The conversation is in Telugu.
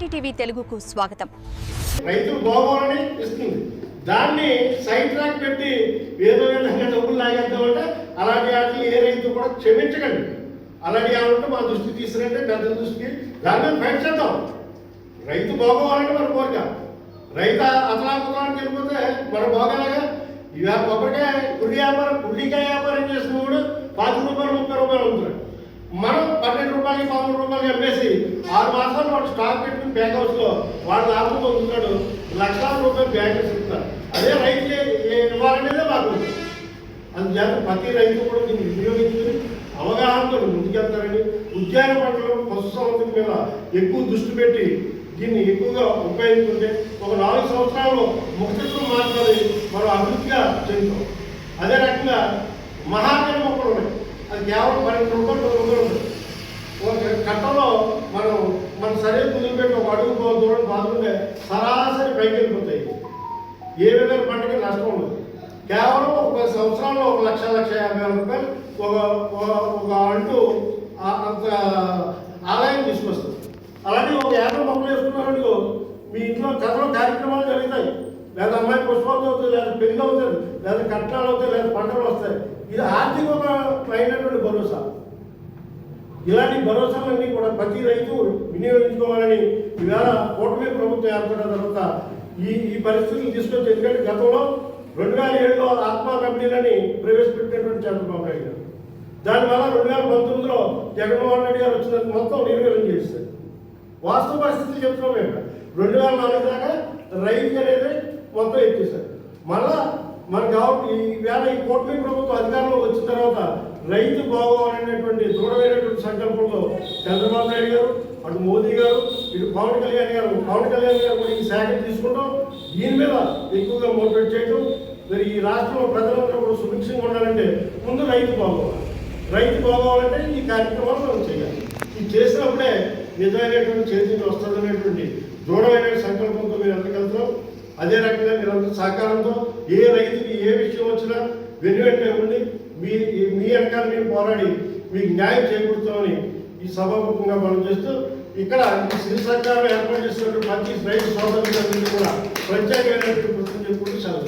ఎన్డీటీవీ తెలుగుకు స్వాగతం. రైతులు బాగోవాలని ఇస్తుంది, దాన్ని సైడ్ ట్రాక్ పెట్టి ఏదో విధంగా డబ్బులు లాగేద్దామంటే అలాంటి వాటిని ఏ రైతు కూడా క్షమించకండి. అలాంటి ఏమంటే మా దృష్టికి తీసుకురంటే పెద్ద దృష్టికి దాని మీద ఫైట్ చేద్దాం. రైతు బాగోవాలంటే మన కోరిక. రైతు అతలాకుతలానికి వెళ్ళిపోతే మన బాగోలాగా ఇవాళ కొబ్బరికాయ కుళ్ళికాయ వ్యాపారం చేసిన వాడు 20 రూపాయలు 30 రూపాయలు అమ్ముతాడు. మనం 12 రూపాయలు 13 రూపాయలు అమ్మేసి 6 మాసాలు వాడు స్టాక్ పెట్టుకుని బ్యాంక్ హౌస్లో వాడు లాభం పొందుతాడు. లక్షల రూపాయలు బ్యాంకులు ఇస్తారు. అదే రైతుకి ఇవ్వాలనేదే మాకు. అందుచేత ప్రతి రైతు కూడా దీన్ని వినియోగించుకుని అవగాహనతో ముందుకెళ్తారని, ఉద్యాన పంటలు పశు సంవర్ధన మీద ఎక్కువ దృష్టి పెట్టి దీన్ని ఎక్కువగా ఉపయోగించుకుంటే ఒక 4 సంవత్సరాల్లో ముఖ్యత్వం మాత్రమే మనం అభివృద్ధిగా చెందుతాం. అదే రకంగా మహాగణ మొక్కలు ఉన్నాయి, అది కేవలం 12 రూపాయలు 10 రూపాయలు ఉంటుంది. ఒక కట్టలో మనం సరైన కుదిరిపెట్టి ఒక అడుగు దూరం బాగుంటే సరాసరి పైకి వెళ్ళిపోతాయి. ఏ విధంగా పంటకి నష్టం ఉండదు. కేవలం ఒక 10 సంవత్సరాల్లో 1,50,000 రూపాయలు ఒక అంటూ అంత ఆదాయం తీసుకొస్తుంది. అలాగే ఒక 50 మొక్కలు వేసుకున్నారనుకో మీ ఇంట్లో కథలో కార్యక్రమాలు జరుగుతాయి, లేదా అమ్మాయి పుష్పాలు అవుతాయి, లేదా పెళ్లి అవుతుంది, లేదా కట్నాలు అవుతాయి, లేదా పంటలు వస్తాయి. ఇది ఆర్థికమైనటువంటి భరోసా. ఇలాంటి భరోసాలన్నీ కూడా ప్రతి రైతు వినియోగించుకోవాలని ఈవేళ కూటమి ప్రభుత్వం ఏర్పడిన తర్వాత ఈ పరిస్థితులు తీసుకొచ్చి, ఎందుకంటే గతంలో 2007లో ఆత్మా కంపెనీలని ప్రవేశపెట్టినటువంటి చంద్రబాబు నాయుడు గారు, దానివల్ల 2019లో జగన్మోహన్ రెడ్డి గారు వచ్చినందుకు మొత్తం నిర్వహణ చేస్తారు. వాస్తవ పరిస్థితులు చెప్తున్నాం మేము. 2004 దాకా రైతు అనేది మొత్తం ఎత్తేసారు. మళ్ళా మన ఈవేళ ఈ కూటమి ప్రభుత్వం అధికారంలో వచ్చిన తర్వాత రైతు బాగోవాలనేటువంటి దృఢమైనటువంటి సంకల్పంలో చంద్రబాబు నాయుడు గారు, అటు మోదీ గారు, ఇటు పవన్ కళ్యాణ్ గారు కూడా ఈ శాఖను తీసుకుంటాం. దీని మీద ఎక్కువగా మోటివేట్ చేయడం. మరి ఈ రాష్ట్రంలో ప్రజలందరూ కూడా సుభిక్షంగా ఉండాలంటే ముందు రైతు బాగోవాలి. రైతు బాగోవాలంటే ఈ కార్యక్రమాలు మనం చేయాలి. ఇది చేసినప్పుడే నిజమైనటువంటి చైతన్యం వస్తుందనేటువంటి దృఢమైన సంకల్పంతో మీరు ఎంతకెళ్తున్నాం. అదే రకంగా మీరందరూ సహకారంతో ఏ రైతుకి ఏ విషయం వచ్చినా వెనువెంటనే ఉండి మీ వెనకాల మీరు పోరాడి మీకు న్యాయం చేకూరుతామని ఈ సభాముఖంగా మనం చేస్తూ ఇక్కడ ఈ సిరి సర్కారం ఏర్పాటు చేసినటువంటి ప్రతి రైతు సోదరులందరికీ కూడా ప్రత్యేకమైనటువంటి కృతజ్ఞతలు చెప్పుకుంటూ సెలవు.